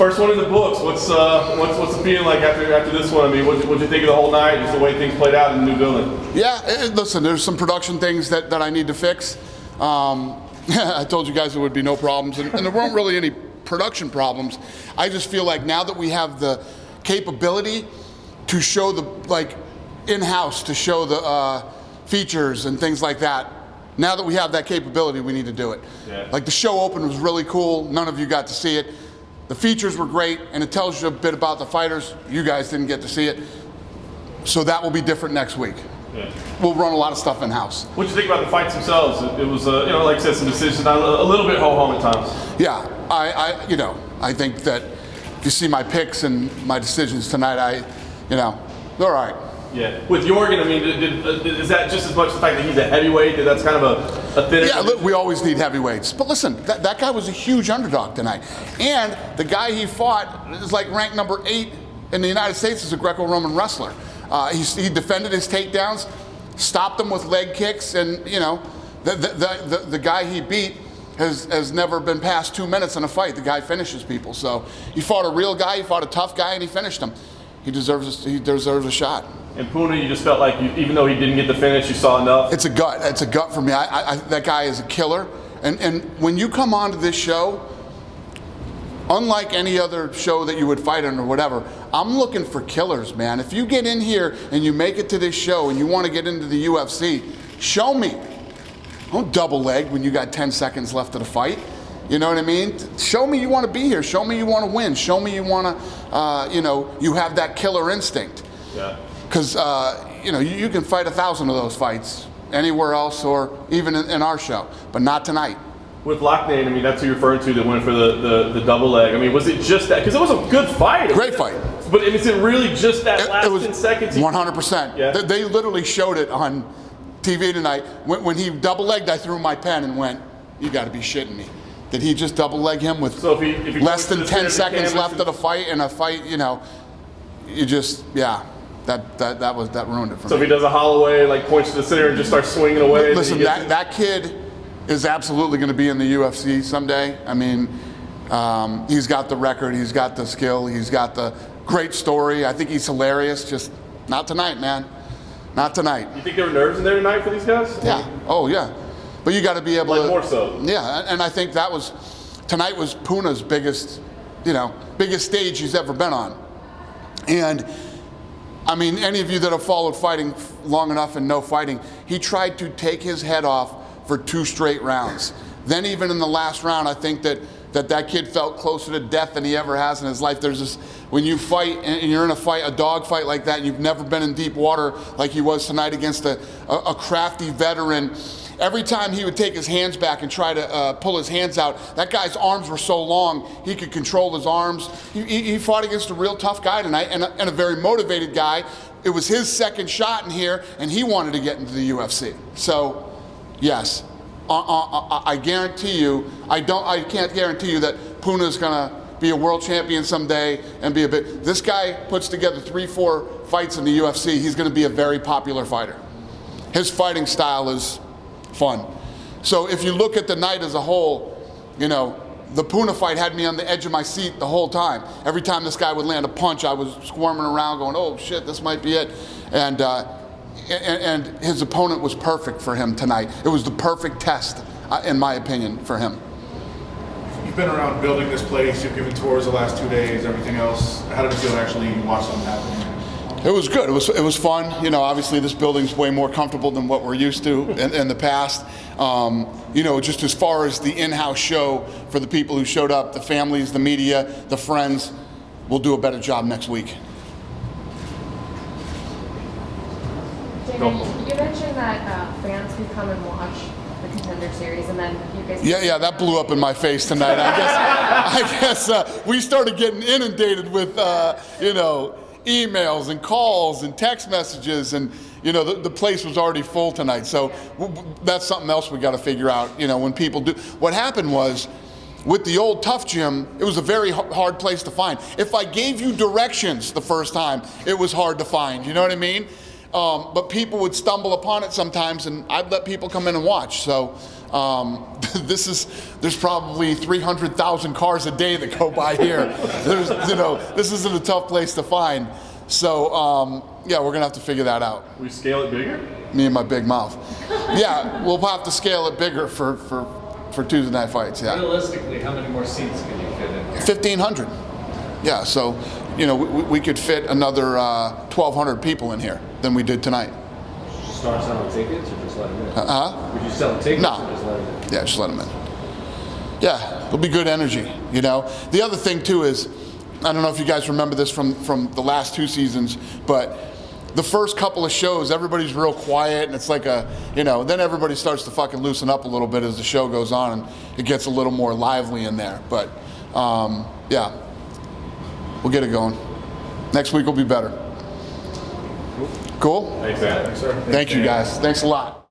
First one in the books. What's the feeling like after this one? I mean, what'd you think of the whole night, just the way things played out in the new building? Yeah, listen, there's some production things that I need to fix. I told you guys there would be no problems, and there weren't really any production problems. I just feel like now that we have the capability to show the, like, in-house, to show the features and things like that, now that we have that capability, we need to do it. Yeah. Like, the show open was really cool. None of you got to see it. The features were great, and it tells you a bit about the fighters. You guys didn't get to see it. So that will be different next week. Yeah. We'll run a lot of stuff in-house. What'd you think about the fights themselves? It was, like I said, some decisions, a little bit ho-hum at times. Yeah, I think that if you see my picks and my decisions tonight, they're all right. Yeah. With Jorgen, I mean, is that just as much the fact that he's a heavyweight, that that's kind of a thinner? Yeah, look, we always need heavyweights. But listen, that guy was a huge underdog tonight. And the guy he fought is like ranked number 8 in the United States as a Greco-Roman wrestler. He defended his takedowns, stopped them with leg kicks, and, the guy he beat has never been past 2 minutes in a fight. The guy finishes people. So he fought a real guy, he fought a tough guy, and he finished him. He deserves a shot. And Puna, you just felt like, even though he didn't get the finish, you saw enough? It's a gut. It's a gut for me. That guy is a killer. And when you come onto this show, unlike any other show that you would fight in or whatever, I'm looking for killers, man. If you get in here and you make it to this show and you want to get into the UFC, show me. Don't double leg when you got 10 seconds left of the fight. You know what I mean? Show me you want to be here. Show me you want to win. Show me you want to, you have that killer instinct. Yeah. Because, you can fight 1,000 of those fights anywhere else or even in our show, but not tonight. With Locknane, I mean, that's who you're referring to that went for the double leg. I mean, was it just that? Because it was a good fight. Great fight. But is it really just that last 10 seconds? 100%. Yeah. They literally showed it on TV tonight. When he double legged, I threw my pen and went, you got to be shitting me. Did he just double leg him with if he less than 10 seconds left of the fight in a fight, you just, yeah. That ruined it for me. So if he does a Holloway, like points to the center and just starts swinging away. Listen, that kid is absolutely going to be in the UFC someday. I mean, he's got the record, he's got the skill, he's got the great story. I think he's hilarious. Just not tonight, man. Not tonight. You think there were nerves in there tonight for these guys? Yeah. Oh, yeah. But you got to be able to. More so. Yeah, and I think tonight was Puna's biggest stage he's ever been on. And I mean, any of you that have followed fighting long enough and know fighting, he tried to take his head off for 2 straight rounds. Then even in the last round, I think that kid felt closer to death than he ever has in his life. There's this, when you fight and you're in a dog fight like that, and you've never been in deep water like he was tonight against a crafty veteran. Every time he would take his hands back and try to pull his hands out, that guy's arms were so long, he could control his arms. He fought against a real tough guy tonight and a very motivated guy. It was his second shot in here, and he wanted to get into the UFC. So, yes, I guarantee you, I can't guarantee you that Puna's gonna be a world champion someday and be this guy puts together 3-4 fights in the UFC, he's gonna be a very popular fighter. His fighting style is fun. So if you look at the night as a whole, the Puna fight had me on the edge of my seat the whole time. Every time this guy would land a punch, I was squirming around going, oh shit, this might be it. And his opponent was perfect for him tonight. It was the perfect test, in my opinion, for him. You've been around building this place, you've given tours the last 2 days, everything else. How did it feel to actually watch something happen? It was good. It was fun. Obviously this building's way more comfortable than what we're used to in the past. Just as far as the in-house show for the people who showed up, the families, the media, the friends, we'll do a better job next week. Jamie, you mentioned that fans could come and watch the Contender series, and then you guys. Yeah, that blew up in my face tonight. I guess we started getting inundated with emails and calls and text messages, and the place was already full tonight. So that's something else we got to figure out. When people do, what happened was, with the old Tough Gym, it was a very hard place to find. If I gave you directions the first time, it was hard to find. You know what I mean? But people would stumble upon it sometimes, and I'd let people come in and watch. So There's probably 300,000 cars a day that go by here. This isn't a tough place to find. So yeah, we're gonna have to figure that out. We scale it bigger? Me and my big mouth. Yeah, we'll have to scale it bigger for Tuesday night fights. Yeah. Realistically, how many more seats can you fit in here? 1,500. Yeah, so we could fit another 1,200 people in here than we did tonight. Start selling tickets or just let them in? Would you sell tickets No. or just let them in? Yeah, just let them in. Yeah, it'll be good energy, The other thing too is, I don't know if you guys remember this from the last 2 seasons, but the first couple of shows, everybody's real quiet, and it's like then everybody starts to fucking loosen up a little bit as the show goes on, and it gets a little more lively in there. But yeah, we'll get it going. Next week will be better. Cool? Thanks, man. Thank you guys. Thanks a lot.